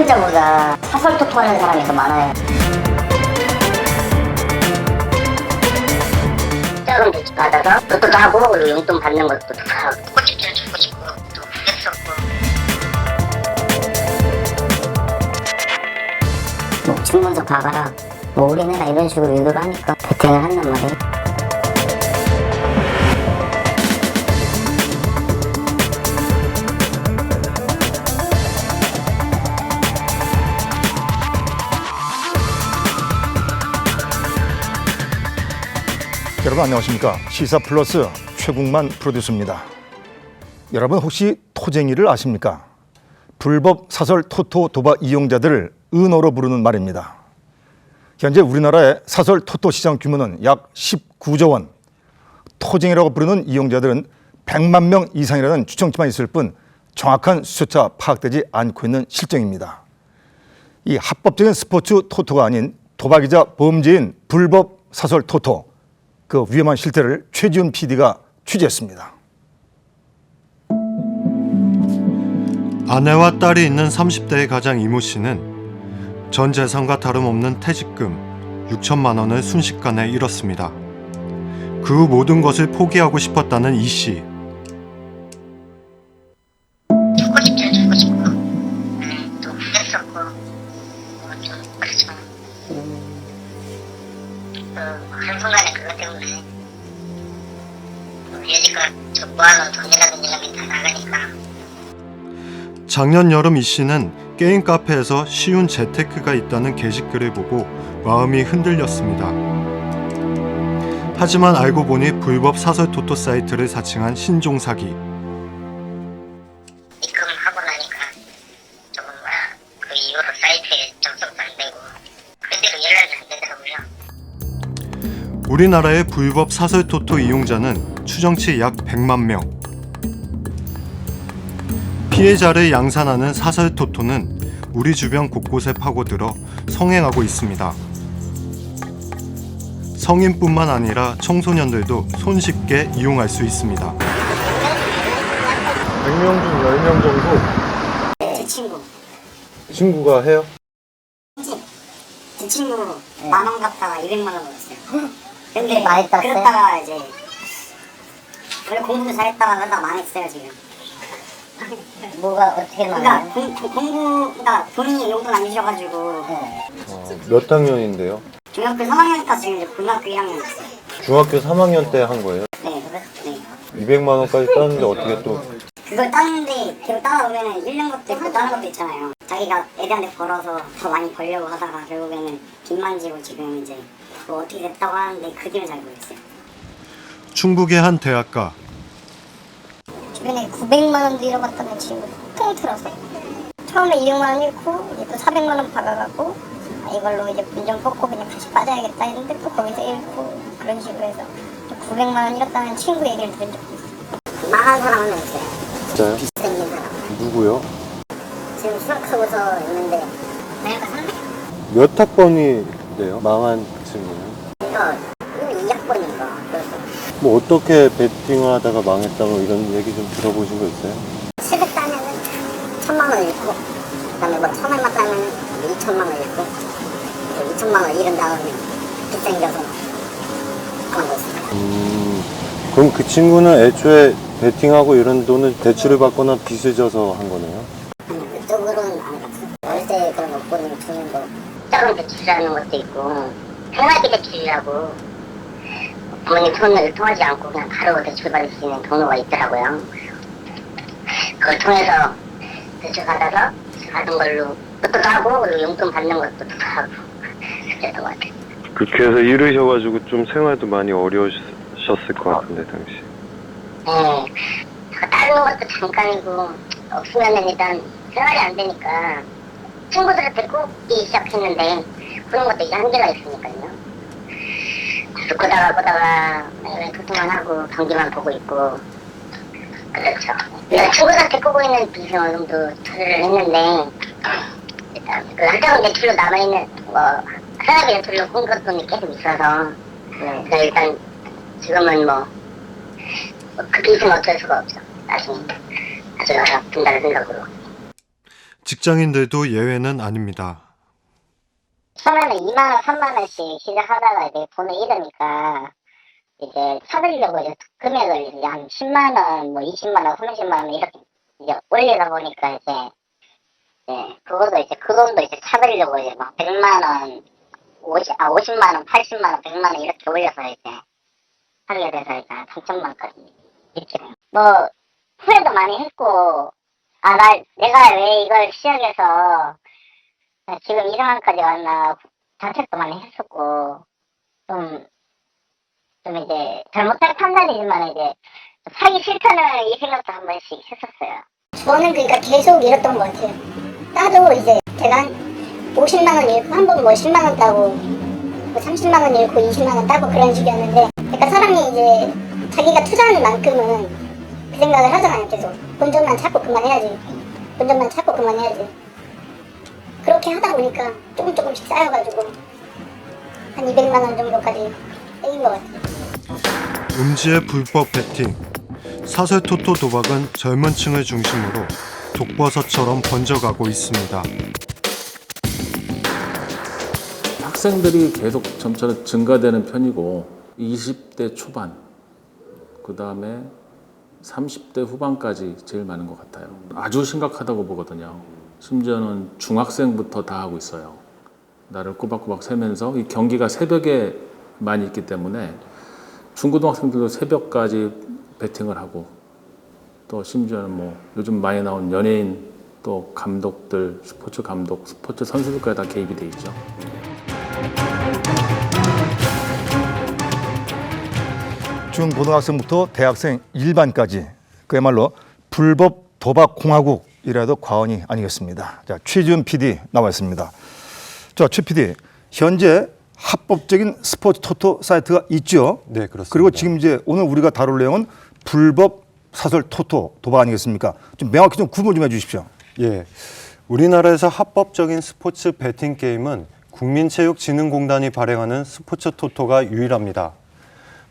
이용자보다 사설토토하는 사람이 더 많아요. 작은 대출 받아서 로또도 하고 그리고 용돈 받는 것도 하고 꽃집지는 주고 싶고 또 그랬었고 뭐 증문서 봐가라 뭐 올인해라 이런 식으로 유도를 하니까 베팅을 한단 말이에요. 여러분 안녕하십니까. 시사플러스 최국만 프로듀서입니다. 여러분 혹시 토쟁이를 아십니까? 불법 사설 토토 도박 이용자들을 은어로 부르는 말입니다. 현재 우리나라의 사설 토토 시장 규모는 약 19조 원. 토쟁이라고 부르는 이용자들은 100만 명 이상이라는 추정치만 있을 뿐 정확한 숫자 파악되지 않고 있는 실정입니다. 이 합법적인 스포츠 토토가 아닌 도박이자 범죄인 불법 사설 토토, 그 위험한 실태를 최지훈 PD가 취재했습니다. 아내와 딸이 있는 30대의 가장 이모 씨는 전 재산과 다름없는 퇴직금 6천만 원을 순식간에 잃었습니다. 그 후 모든 것을 포기하고 싶었다는 이 씨. 죽고 싶고 또 그랬었고 좀 그렇죠. 한순간에 그것 때문에 여지껏 저 모아놓은 돈이라든지 이런 게 다 나가니까. 작년 여름 이 씨는 게임 카페에서 쉬운 재테크가 있다는 게시글을 보고 마음이 흔들렸습니다. 하지만 알고 보니 불법 사설 토토 사이트를 사칭한 신종 사기. 입금하고 나니까 조금 그 이후로 사이트에 접속도 안 되고 그대로 연락이 안 되더라고요. 우리나라의 불법 사설 토토 이용자는 추정치 약 100만 명. 피해자를 양산하는 사설 토토는 우리 주변 곳곳에 파고들어 성행하고 있습니다. 성인뿐만 아니라 청소년들도 손쉽게 이용할 수 있습니다. 100명 중 10명 정도 제 친구 친구가 해요? 제 친구 10,000원 갚다가 200만 원 벌었어요. 근데 많이 땄어요? 그랬다가 이제 원래 공부도 잘했다가 하다가 망했어요 지금. 뭐가 어떻게 망해요? 그러니까 공부가 본인이 용돈 안 주셔가지고 몇 학년인데요? 중학교 3학년까지 지금 이제 고등학교 1학년 됐어요. 중학교 3학년 때 한 거예요? 네. 200만 원까지 땄는데 어떻게 또 그걸 따는데 계속 따다 보면은 잃는 것도 있고 따는 것도 있잖아요. 자기가 애들한테 벌어서 더 많이 벌려고 하다가 결국에는 빚 만지고 지금 이제 뭐 어떻게 됐다고 하는데 그 뒤는 잘 모르겠어요. 충북의 한 대학가. 주변에 900만 원도 잃어봤다는 친구 통틀어서 처음에 200만 원 잃고 이제 또 400만 원 박아갖고 이걸로 이제 분정 뽑고 그냥 다시 빠져야겠다 했는데 또 거기서 잃고 그런 식으로 해서 또 900만 원 잃었다는 친구 얘기를 들은 적도 있어요. 망한 사람은 없어요. 진짜요? 비슷생긴 사람. 누구요? 지금 수학 쓰고서 있는데 내가 300? 몇 학번이 돼요? 망한 친구는? 이거 2학번인가 그래서 뭐 어떻게 베팅을 하다가 망했다고 이런 얘기 좀 들어보신 거 있어요? 700 따면은 1,000만 원 잃고 그다음에 뭐 1,000원만 따면은 2,000만 원 잃고 2,000만 원 잃은 다음에 빚 생겨서 그런 거 있어요. 그럼 그 친구는 애초에 베팅하고 이런 돈을 대출을 받거나 빚을 져서 한 거네요? 아니 그쪽으로는 안 갔어. 어릴 때 그런 거 보는 주는 거 작은 대출이라는 것도 있고 생활비 대출이라고 부모님 손을 통하지 않고 그냥 바로 대출 받을 수 있는 경로가 있더라고요. 그걸 통해서 대출 받아서 받은 걸로 그것도 하고 그리고 용돈 받는 것도 하고 그랬던 것 같아요. 그렇게 해서 잃으셔가지고 좀 생활도 많이 어려우셨을 것 같은데 당시. 네. 다른 것도 잠깐이고 없으면은 일단 생활이 안 되니까 친구들한테 꼽기 시작했는데 그런 것도 이제 한계가 있으니까요. 그래서 보다가 매일 토토만 하고 경기만 보고 있고 그렇죠. 내가 친구들한테 꼽고 있는 빚은 어느 정도 처리를 했는데 일단 그 한정은 대출로 남아있는 뭐 생활비 대출로 꾼 돈이 계속 있어서 그래서 일단 지금은 뭐 그 빚은 어쩔 수가 없죠. 나중에 분다는 생각으로. 직장인들도 예외는 아닙니다. 처음에는 2만원, 3만원씩 시작하다가 이제 돈을 잃으니까 이제 사들려고 이제 금액을 이제 한 10만원, 뭐 20만원, 30만원 이렇게 이제 올리다 보니까 이제 그것도 이제 그 돈도 이제 사들려고 이제 막 100만원, 50만원, 80만원, 100만원 이렇게 올려서 이제 하게 돼서 이제 3천만원까지 이렇게 뭐 후회도 많이 했고 내가 왜 이걸 시작해서 지금 이 상황까지 왔나 자책도 많이 했었고 좀 이제 잘못된 판단이지만 이제 사기 싫다는 이 생각도 한 번씩 했었어요. 저는 그러니까 계속 잃었던 것 같아요. 따도 이제 제가 한 50만 원 잃고 한 번 뭐 10만 원 따고 뭐 30만 원 잃고 20만 원 따고 그런 식이었는데 그러니까 사람이 이제 자기가 투자하는 만큼은 그 생각을 하잖아요. 계속 본전만 찾고 그만해야지. 본전만 찾고 그만해야지. 그렇게 하다 보니까 조금씩 쌓여가지고 한 200만 원 정도까지 쌓인 것 같아요. 음지의 불법 베팅, 사설 토토 도박은 젊은 층을 중심으로 독버섯처럼 번져가고 있습니다. 학생들이 계속 점차 증가되는 편이고 20대 초반, 그 다음에 30대 후반까지 제일 많은 것 같아요. 아주 심각하다고 보거든요. 심지어는 중학생부터 다 하고 있어요. 나를 꼬박꼬박 세면서 이 경기가 새벽에 많이 있기 때문에 중고등학생들도 새벽까지 베팅을 하고 또 심지어는 뭐 요즘 많이 나온 연예인 또 감독들, 스포츠 감독, 스포츠 선수들까지 다 개입이 돼 있죠. 중고등학생부터 대학생 일반까지 그야말로 불법 도박 공화국이라도 과언이 아니겠습니다. 자, 최지훈 PD 나와 있습니다. 자, 최 PD, 현재 합법적인 스포츠 토토 사이트가 있죠? 네, 그렇습니다. 그리고 지금 이제 오늘 우리가 다룰 내용은 불법 사설 토토 도박 아니겠습니까? 좀 명확히 좀 구분 좀 해주십시오. 예, 우리나라에서 합법적인 스포츠 베팅 게임은 국민체육진흥공단이 발행하는 스포츠 토토가 유일합니다.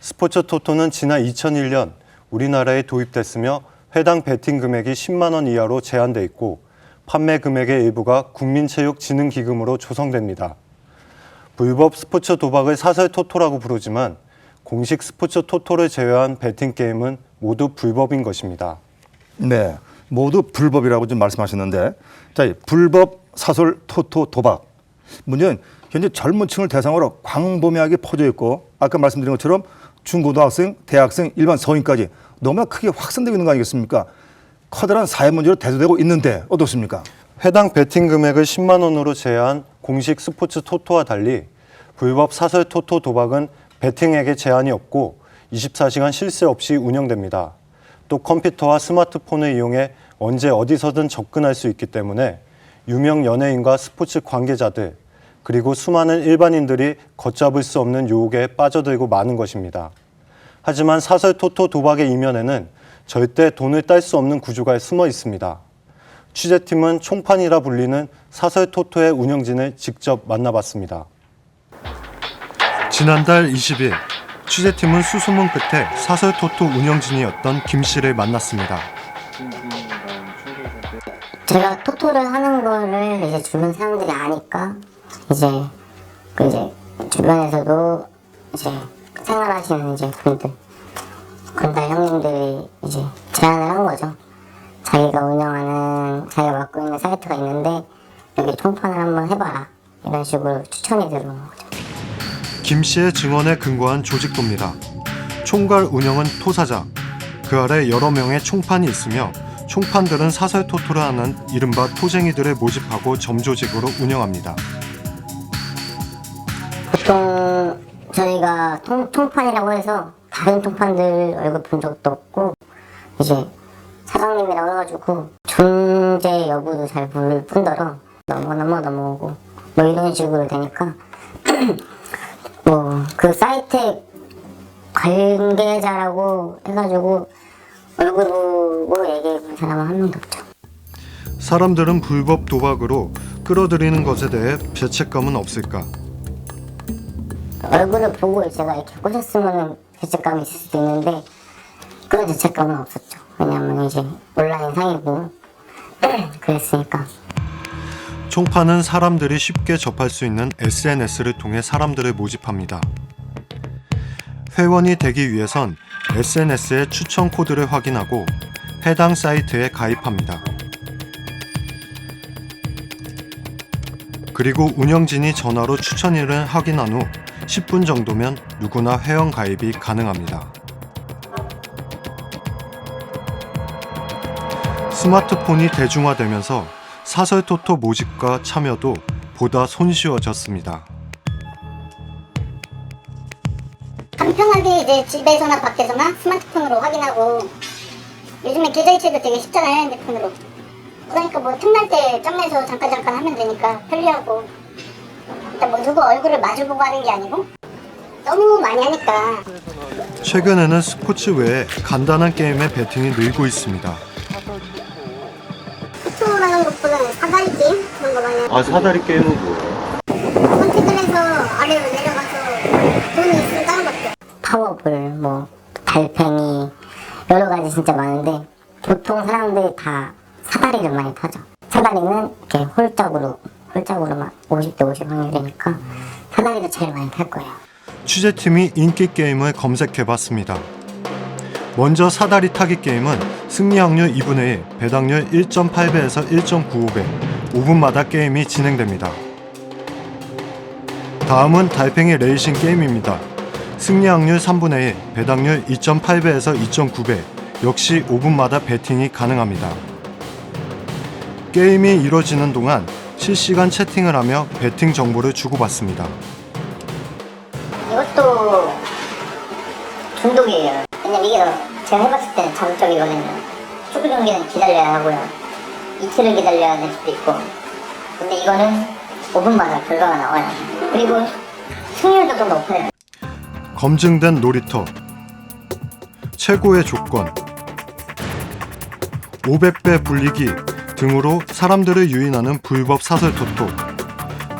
스포츠 토토는 지난 2001년 우리나라에 도입됐으며 해당 베팅 금액이 10만 원 이하로 제한돼 있고 판매 금액의 일부가 국민체육진흥기금으로 조성됩니다. 불법 스포츠 도박을 사설 토토라고 부르지만 공식 스포츠 토토를 제외한 베팅 게임은 모두 불법인 것입니다. 네, 모두 불법이라고 좀 말씀하셨는데, 자, 이 불법 사설 토토 도박 문제는 현재 젊은 층을 대상으로 광범위하게 퍼져 있고 아까 말씀드린 것처럼 중고등학생, 대학생, 일반 성인까지 너무나 크게 확산되고 있는 거 아니겠습니까? 커다란 사회 문제로 대두되고 있는데 어떻습니까? 해당 베팅 금액을 10만 원으로 제한 공식 스포츠 토토와 달리 불법 사설 토토 도박은 베팅액에 제한이 없고 24시간 쉴 새 없이 운영됩니다. 또 컴퓨터와 스마트폰을 이용해 언제 어디서든 접근할 수 있기 때문에 유명 연예인과 스포츠 관계자들 그리고 수많은 일반인들이 걷잡을 수 없는 유혹에 빠져들고 마는 것입니다. 하지만 사설 토토 도박의 이면에는 절대 돈을 딸 수 없는 구조가 숨어 있습니다. 취재팀은 총판이라 불리는 사설 토토의 운영진을 직접 만나봤습니다. 지난달 20일 취재팀은 수소문 끝에 사설 토토 운영진이었던 김 씨를 만났습니다. 제가 토토를 하는 거를 이제 주변 사람들이 아니까 이제 주변에서도 이제 생활하시는 이제 분들 건달 형님들이 이제 제안을 한 거죠. 자기가 맡고 있는 사이트가 있는데 여기 총판을 한번 해봐라 이런 식으로 추천이 들어온 거죠. 김 씨의 증언에 근거한 조직도입니다. 총괄 운영은 토사자, 그 아래 여러 명의 총판이 있으며 총판들은 사설 토토를 하는 이른바 토쟁이들을 모집하고 점조직으로 운영합니다. 보통 저희가 총판이라고 해서 다른 총판들 얼굴 본 적도 없고 이제 사장님이라고 해가지고 존재 여부도 잘 모를 뿐더러 넘어오고 뭐 이런 식으로 되니까 뭐 그 사이트에 관계자라고 해가지고 얼굴 보고 얘기해본 사람은 한 명도 없죠. 사람들은 불법 도박으로 끌어들이는 것에 대해 죄책감은 없을까? 얼굴을 보고 제가 이렇게 꼬셨으면 죄책감이 있을 수도 있는데 그런 죄책감은 없었죠. 왜냐면 이제 온라인 상이고 그랬으니까. 총파는 사람들이 쉽게 접할 수 있는 SNS를 통해 사람들을 모집합니다. 회원이 되기 위해선 SNS의 추천 코드를 확인하고 해당 사이트에 가입합니다. 그리고 운영진이 전화로 추천일을 확인한 후 10분 정도면 누구나 회원 가입이 가능합니다. 스마트폰이 대중화되면서 사설토토 모집과 참여도 보다 손쉬워졌습니다. 간편하게 이제 집에서나 밖에서나 스마트폰으로 확인하고 요즘에 계좌이체도 되게 쉽잖아요, 핸드폰으로. 그러니까 뭐 틈날 때 점에서 잠깐 하면 되니까 편리하고 일단 뭐 누구 얼굴을 마주보고 하는 게 아니고 너무 많이 하니까. 최근에는 스포츠 외에 간단한 게임의 배팅이 늘고 있습니다. 토토라는 것보다는 사다리 게임 그런 거 많이 하고 사다리 게임은 뭐예요? 선택을 해서 아래로 내려가서 돈이 있으면 다른 것도. 파워볼, 뭐 달팽이 여러 가지 진짜 많은데 보통 사람들이 다 사다리를 많이 타죠. 사다리는 이렇게 홀짝으로 막 50대 50 확률이니까 사다리도 제일 많이 탈 거예요. 취재팀이 인기 게임을 검색해봤습니다. 먼저 사다리 타기 게임은 승리 확률 2분의 1, 배당률 1.8배에서 1.95배, 5분마다 게임이 진행됩니다. 다음은 달팽이 레이싱 게임입니다. 승리 확률 3분의 1, 배당률 2.8배에서 2.9배, 역시 5분마다 배팅이 가능합니다. 게임이 이뤄지는 동안 실시간 채팅을 하며 배팅 정보를 주고받습니다. 이것도 중독이에요. 왜냐면 이게 제가 해봤을 때는 자극적이거든요. 축구 경기는 기다려야 하고요. 이틀을 기다려야 될 수도 있고. 근데 이거는 5분마다 결과가 나와요. 그리고 승률도 좀 높아요. 검증된 놀이터, 최고의 조건, 500배 불리기 등으로 사람들을 유인하는 불법 사설 토토.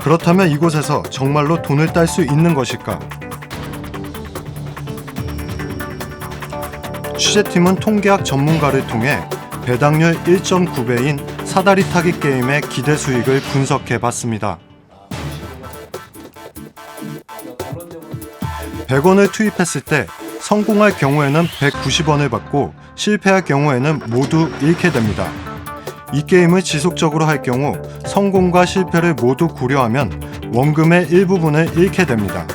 그렇다면 이곳에서 정말로 돈을 딸 수 있는 것일까? 취재팀은 통계학 전문가를 통해 배당률 1.9배인 사다리 타기 게임의 기대 수익을 분석해 봤습니다. 100원을 투입했을 때 성공할 경우에는 190원을 받고 실패할 경우에는 모두 잃게 됩니다. 이 게임을 지속적으로 할 경우 성공과 실패를 모두 고려하면 원금의 일부분을 잃게 됩니다.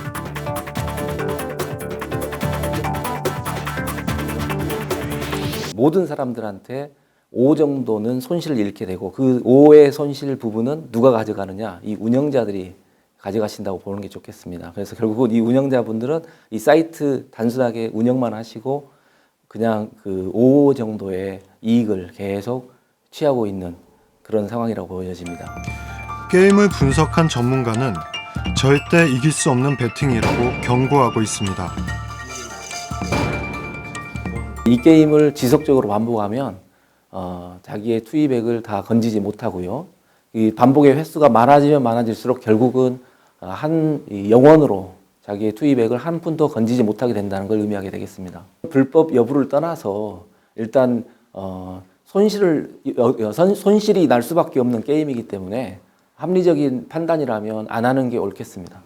모든 사람들한테 5 정도는 손실을 잃게 되고 그 5의 손실 부분은 누가 가져가느냐? 이 운영자들이 가져가신다고 보는 게 좋겠습니다. 그래서 결국은 이 운영자분들은 이 사이트 단순하게 운영만 하시고 그냥 그 5 정도의 이익을 계속 취하고 있는 그런 상황이라고 보여집니다. 게임을 분석한 전문가는 절대 이길 수 없는 배팅이라고 경고하고 있습니다. 이 게임을 지속적으로 반복하면 자기의 투입액을 다 건지지 못하고요. 이 반복의 횟수가 많아지면 많아질수록 결국은 한 영원으로 자기의 투입액을 한 푼도 건지지 못하게 된다는 걸 의미하게 되겠습니다. 불법 여부를 떠나서 일단 손실이 날 수밖에 없는 게임이기 때문에 합리적인 판단이라면 안 하는 게 옳겠습니다.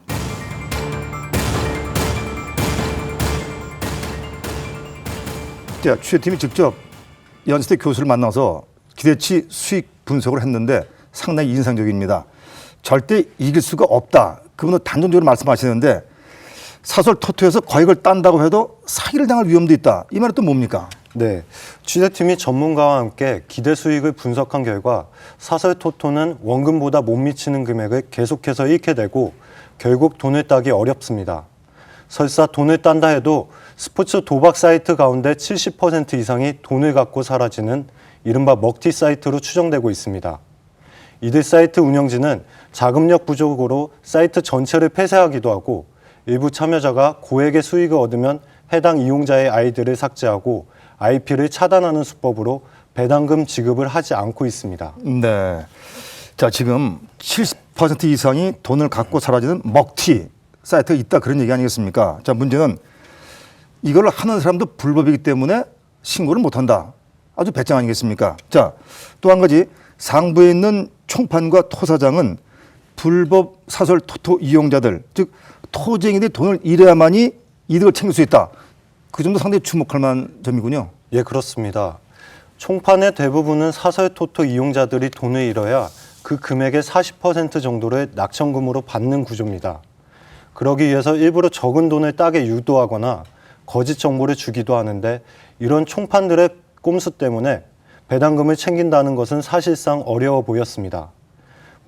자, 취재팀이 직접 연세대 교수를 만나서 기대치 수익 분석을 했는데 상당히 인상적입니다. 절대 이길 수가 없다. 그분은 단정적으로 말씀하시는데 사설 토토에서 거액을 딴다고 해도 사기를 당할 위험도 있다. 이 말은 또 뭡니까? 네, 취재팀이 전문가와 함께 기대 수익을 분석한 결과 사설 토토는 원금보다 못 미치는 금액을 계속해서 잃게 되고 결국 돈을 따기 어렵습니다. 설사 돈을 딴다 해도 스포츠 도박 사이트 가운데 70% 이상이 돈을 갖고 사라지는 이른바 먹튀 사이트로 추정되고 있습니다. 이들 사이트 운영진은 자금력 부족으로 사이트 전체를 폐쇄하기도 하고 일부 참여자가 고액의 수익을 얻으면 해당 이용자의 아이디를 삭제하고 IP를 차단하는 수법으로 배당금 지급을 하지 않고 있습니다. 네. 자, 지금 70% 이상이 돈을 갖고 사라지는 먹튀 사이트가 있다 그런 얘기 아니겠습니까? 자, 문제는 이걸 하는 사람도 불법이기 때문에 신고를 못한다. 아주 배짱 아니겠습니까? 자, 또 한 가지 상부에 있는 총판과 토사장은 불법 사설 토토 이용자들, 즉 토쟁이들이 돈을 잃어야만이 이득을 챙길 수 있다. 그 점도 상당히 주목할 만한 점이군요. 예, 그렇습니다. 총판의 대부분은 사설 토토 이용자들이 돈을 잃어야 그 금액의 40% 정도를 낙천금으로 받는 구조입니다. 그러기 위해서 일부러 적은 돈을 따게 유도하거나 거짓 정보를 주기도 하는데 이런 총판들의 꼼수 때문에 배당금을 챙긴다는 것은 사실상 어려워 보였습니다.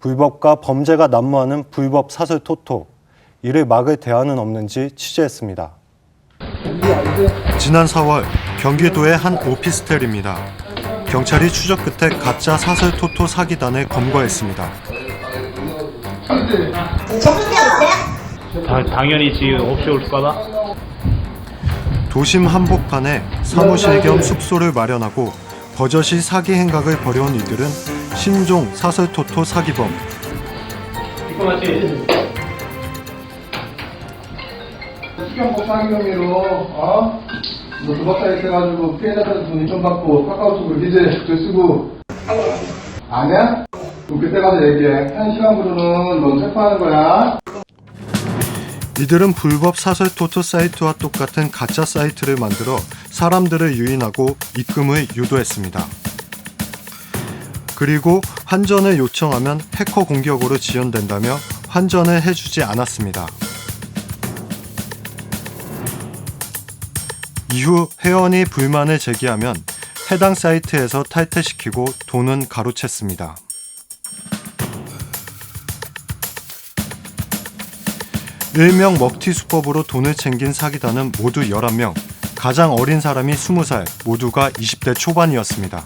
불법과 범죄가 난무하는 불법 사설 토토, 이를 막을 대안은 없는지 취재했습니다. 지난 4월 경기도의 한 오피스텔입니다. 경찰이 추적 끝에 가짜 사설 토토 사기단을 검거했습니다. 당연히 지금 없이 올까봐? 도심 한복판에 사무실 겸 숙소를 마련하고 버젓이 사기 행각을 벌여온 이들은 신종 사설 토토 사기범. 이거 맞지? 수경복 사기 혐의로 뭐 도박 사이트 해가지고 피해자한테 돈 2천 받고 카카오톡으로 기재 쓰고 아니야? 그럼 그때 가서 얘기해. 한 시간부로는 넌 체포하는 거야. 이들은 불법 사설 토토 사이트와 똑같은 가짜 사이트를 만들어 사람들을 유인하고 입금을 유도했습니다. 그리고 환전을 요청하면 해커 공격으로 지연된다며 환전을 해주지 않았습니다. 이후 회원이 불만을 제기하면 해당 사이트에서 탈퇴시키고 돈은 가로챘습니다. 일명 먹튀 수법으로 돈을 챙긴 사기단은 모두 11명, 가장 어린 사람이 20살, 모두가 20대 초반이었습니다.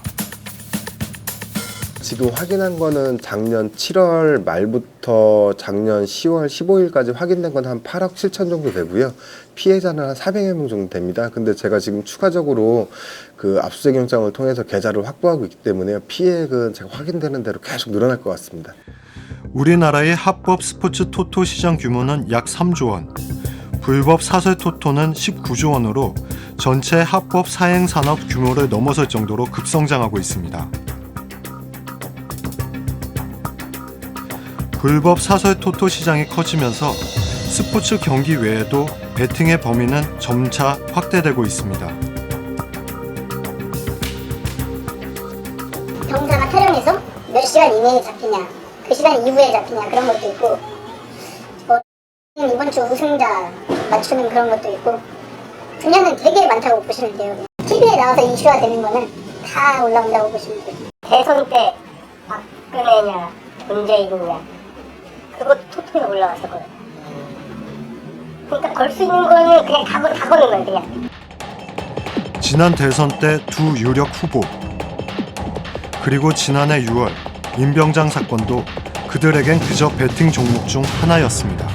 지금 확인한 거는 작년 7월 말부터 작년 10월 15일까지 확인된 건 한 8억 7천 정도 되고요. 피해자는 한 400여 명 정도 됩니다. 근데 제가 지금 추가적으로 그 압수수색 영장을 통해서 계좌를 확보하고 있기 때문에 피해액은 제가 확인되는 대로 계속 늘어날 것 같습니다. 우리나라의 합법 스포츠 토토 시장 규모는 약 3조 원, 불법 사설 토토는 19조 원으로 전체 합법 사행산업 규모를 넘어설 정도로 급성장하고 있습니다. 불법 사설 토토 시장이 커지면서 스포츠 경기 외에도 베팅의 범위는 점차 확대되고 있습니다. 경사가 촬영해서 몇 시간 이내에 잡히냐, 그 시간 이후에 잡히냐 그런 것도 있고, 뭐 이번 주 우승자 맞추는 그런 것도 있고, 분야는 되게 많다고 보시면 돼요. TV에 나와서 이슈화 되는 거는 다 올라온다고 보시면 돼요. 대선 때 박근혜냐 문재인이냐 그것도 토토에 올라왔었거든요. 그러니까 걸 수 있는 거는 그냥 다 거는 거예요, 그냥. 지난 대선 때 두 유력 후보, 그리고 지난해 6월 임병장 사건도 그들에겐 그저 베팅 종목 중 하나였습니다.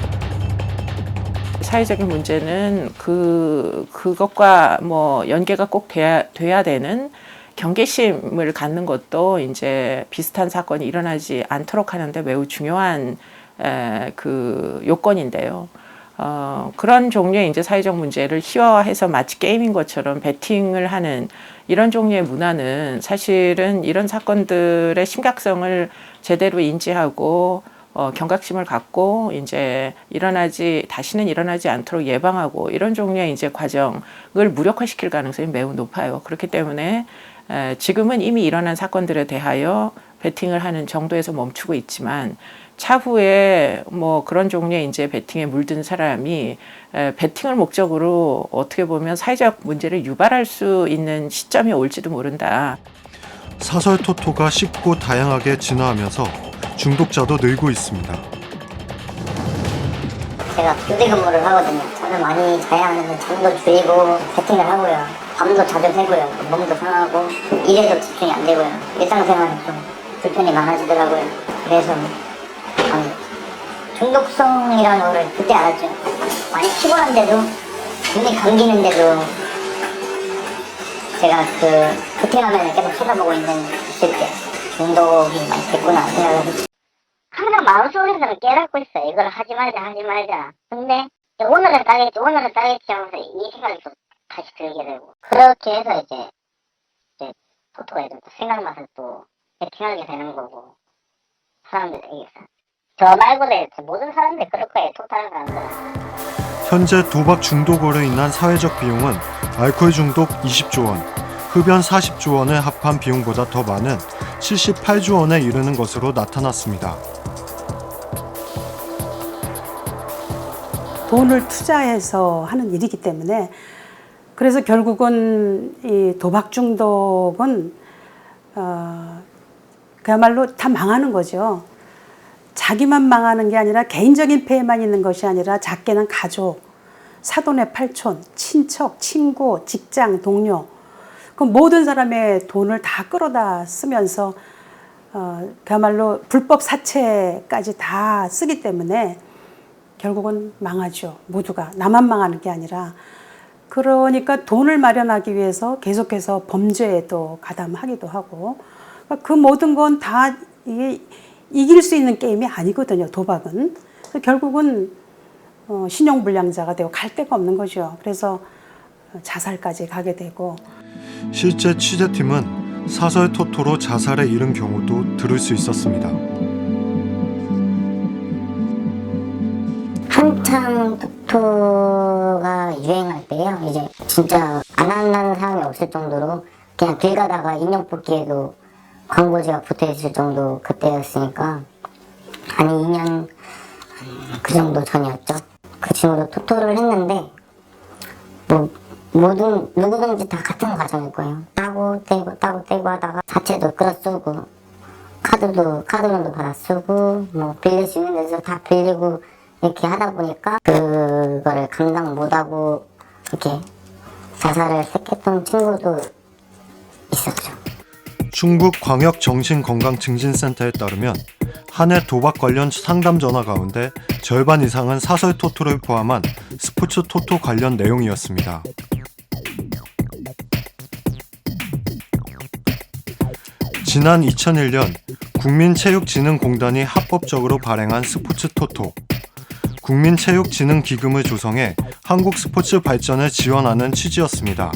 사회적인 문제는 그것과 뭐 연계가 꼭 돼야 되는 경계심을 갖는 것도 이제 비슷한 사건이 일어나지 않도록 하는데 매우 중요한 그 요건인데요. 그런 종류의 이제 사회적 문제를 희화화해서 마치 게임인 것처럼 베팅을 하는 이런 종류의 문화는 사실은 이런 사건들의 심각성을 제대로 인지하고 경각심을 갖고 이제 다시는 일어나지 않도록 예방하고 이런 종류의 이제 과정을 무력화시킬 가능성이 매우 높아요. 그렇기 때문에 지금은 이미 일어난 사건들에 대하여 베팅을 하는 정도에서 멈추고 있지만 차후에 뭐 그런 종류의 이제 베팅에 물든 사람이 베팅을 목적으로 어떻게 보면 사회적 문제를 유발할 수 있는 시점이 올지도 모른다. 사설 토토가 쉽고 다양하게 진화하면서 중독자도 늘고 있습니다. 제가 교대 근무를 하거든요. 잠을 많이 자야 하는데 잠도 줄이고 베팅을 하고요. 밤도 자주 새고요. 몸도 상하고 일에도 집중이 안 되고요. 일상생활에 좀 불편이 많아지더라고요. 그래서 중독성이라는 거를 그때 알았죠. 많이 피곤한데도 눈이 감기는데도 제가 베팅하면 계속 쳐다보고 있을 때 중독이 많이 됐구나 생각을 했죠. 항상 마음속에서는 깨닫고 있어요. 이걸 하지 말자. 근데 오늘은 따겠지 하면서 이 생각이 또 다시 들게 되고 그렇게 해서 이제 토토가 또 생각나서 또 베팅하게 되는 거고 사람들에게서. 저 말고도 모든 사람들이 그럴 거예요. 토탈 사람들은. 현재 도박 중독으로 인한 사회적 비용은 알코올 중독 20조 원, 흡연 40조 원을 합한 비용보다 더 많은 78조 원에 이르는 것으로 나타났습니다. 돈을 투자해서 하는 일이기 때문에 그래서 결국은 이 도박 중독은 그야말로 다 망하는 거죠. 자기만 망하는 게 아니라 개인적인 폐해만 있는 것이 아니라 작게는 가족, 사돈의 팔촌, 친척, 친구, 직장, 동료 그 모든 사람의 돈을 다 끌어다 쓰면서 그야말로 불법 사채까지 다 쓰기 때문에 결국은 망하죠. 모두가. 나만 망하는 게 아니라. 그러니까 돈을 마련하기 위해서 계속해서 범죄에 또 가담하기도 하고 그 모든 건 다 이게 이길 수 있는 게임이 아니거든요. 도박은. 그래서 결국은 신용불량자가 되고 갈 데가 없는 거죠. 그래서 자살까지 가게 되고. 실제 취재팀은 사설 토토로 자살에 이른 경우도 들을 수 있었습니다. 한참 토토가 유행할 때요. 이제 진짜 안 한다는 사람이 없을 정도로 그냥 길 가다가 인형 뽑기에도 광고지가 붙어있을 정도 그때였으니까 한 2년 그 정도 전이었죠. 그 친구도 토토를 했는데 모든 누구든지 다 같은 과정일 거예요. 따고 떼고 하다가 사채도 끌어 쓰고 카드론도 받아 쓰고 뭐 빌릴 수 있는 데서 다 빌리고 이렇게 하다 보니까 그거를 감당 못하고 이렇게 자살을 택했던 친구도 있었죠. 충북광역정신건강증진센터에 따르면 한 해 도박 관련 상담 전화 가운데 절반 이상은 사설 토토를 포함한 스포츠 토토 관련 내용이었습니다. 지난 2001년 국민체육진흥공단이 합법적으로 발행한 스포츠 토토. 국민체육진흥기금을 조성해 한국 스포츠 발전을 지원하는 취지였습니다.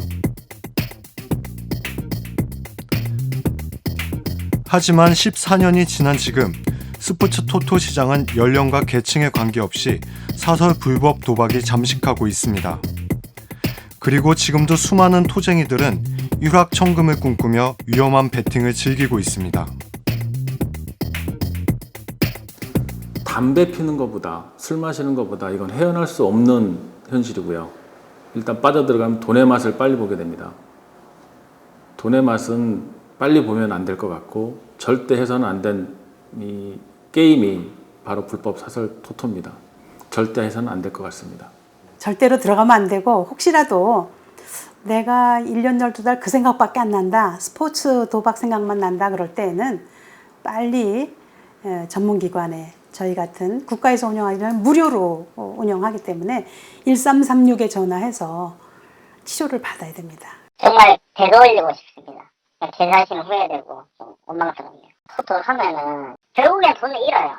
하지만 14년이 지난 지금 스포츠 토토 시장은 연령과 계층에 관계없이 사설 불법 도박이 잠식하고 있습니다. 그리고 지금도 수많은 토쟁이들은 일확천금을 꿈꾸며 위험한 베팅을 즐기고 있습니다. 담배 피는 것보다 술 마시는 것보다 이건 헤어날 수 없는 현실이고요. 일단 빠져들어가면 돈의 맛을 빨리 보게 됩니다. 돈의 맛은 빨리 보면 안 될 것 같고 절대 해서는 안 된 이 게임이 바로 불법 사설 토토입니다. 절대 해서는 안 될 것 같습니다. 절대로 들어가면 안 되고 혹시라도 내가 1년 12달 그 생각밖에 안 난다. 스포츠 도박 생각만 난다. 그럴 때에는 빨리 전문기관에 저희 같은 국가에서 운영하기는 무료로 운영하기 때문에 1336에 전화해서 치료를 받아야 됩니다. 정말 되돌리고 싶습니다. 제 자신 후회되고 좀 원망스럽네요. 토토를 하면은 결국엔 돈을 잃어요.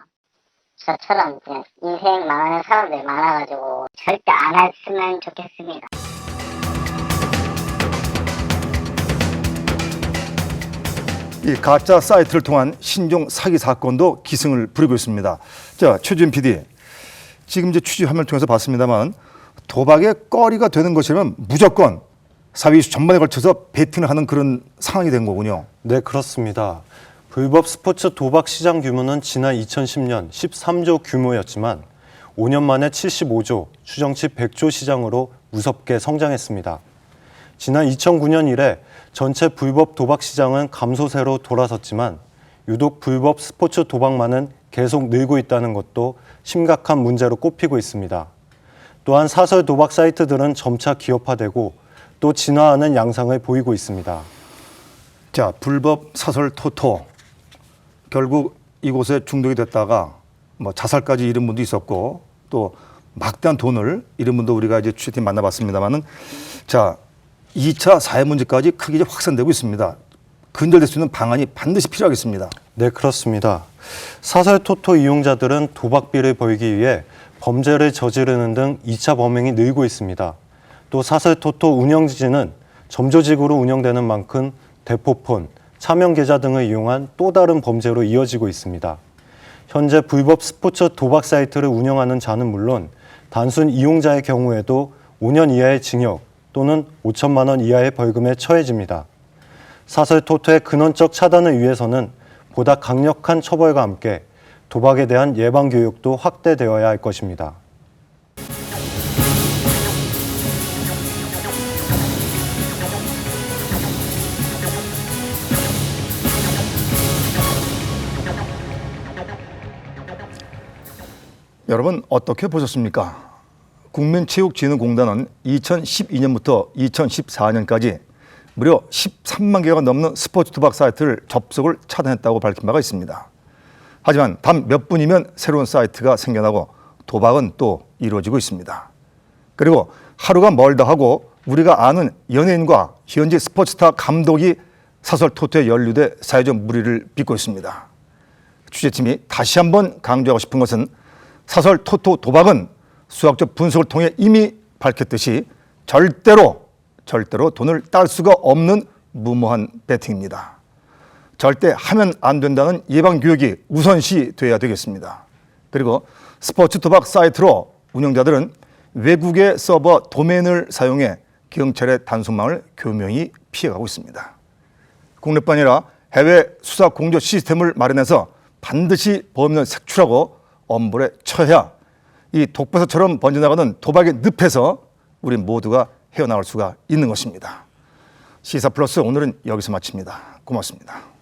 저처럼 그냥 인생 망하는 사람들 많아가지고 절대 안 했으면 좋겠습니다. 이 가짜 사이트를 통한 신종 사기 사건도 기승을 부리고 있습니다. 자, 최준 PD, 지금 이제 취재 화면을 통해서 봤습니다만 도박의 거리가 되는 것이라면 무조건 사회 이슈 전반에 걸쳐서 베팅을 하는 그런 상황이 된 거군요. 네, 그렇습니다. 불법 스포츠 도박 시장 규모는 지난 2010년 13조 규모였지만 5년 만에 75조, 추정치 100조 시장으로 무섭게 성장했습니다. 지난 2009년 이래 전체 불법 도박 시장은 감소세로 돌아섰지만 유독 불법 스포츠 도박만은 계속 늘고 있다는 것도 심각한 문제로 꼽히고 있습니다. 또한 사설 도박 사이트들은 점차 기업화되고 또 진화하는 양상을 보이고 있습니다. 자, 불법 사설 토토. 결국 이곳에 중독이 됐다가 뭐 자살까지 이른 분도 있었고 또 막대한 돈을 잃은 분도 우리가 이제 취재팀 만나봤습니다만은 자, 2차 사회 문제까지 크게 이제 확산되고 있습니다. 근절될 수 있는 방안이 반드시 필요하겠습니다. 네, 그렇습니다. 사설 토토 이용자들은 도박비를 벌기 위해 범죄를 저지르는 등 2차 범행이 늘고 있습니다. 또 사설 토토 운영지는 점조직으로 운영되는 만큼 대포폰, 차명 계좌 등을 이용한 또 다른 범죄로 이어지고 있습니다. 현재 불법 스포츠 도박 사이트를 운영하는 자는 물론 단순 이용자의 경우에도 5년 이하의 징역 또는 5천만 원 이하의 벌금에 처해집니다. 사설 토토의 근원적 차단을 위해서는 보다 강력한 처벌과 함께 도박에 대한 예방 교육도 확대되어야 할 것입니다. 여러분 어떻게 보셨습니까? 국민체육진흥공단은 2012년부터 2014년까지 무려 13만 개가 넘는 스포츠 도박 사이트를 접속을 차단했다고 밝힌 바가 있습니다. 하지만 단 몇 분이면 새로운 사이트가 생겨나고 도박은 또 이루어지고 있습니다. 그리고 하루가 멀다 하고 우리가 아는 연예인과 현지 스포츠스타 감독이 사설 토토에 연루돼 사회적 물의를 빚고 있습니다. 취재팀이 다시 한번 강조하고 싶은 것은 사설 토토 도박은 수학적 분석을 통해 이미 밝혔듯이 절대로 돈을 딸 수가 없는 무모한 베팅입니다. 절대 하면 안 된다는 예방 교육이 우선시 돼야 되겠습니다. 그리고 스포츠 도박 사이트로 운영자들은 외국의 서버 도메인을 사용해 경찰의 단속망을 교묘히 피해가고 있습니다. 국내뿐 아니라 해외 수사 공조 시스템을 마련해서 반드시 범인을 색출하고 엄벌에 처해야 이 독버섯처럼 번져나가는 도박의 늪에서 우리 모두가 헤어나올 수가 있는 것입니다. 시사플러스 오늘은 여기서 마칩니다. 고맙습니다.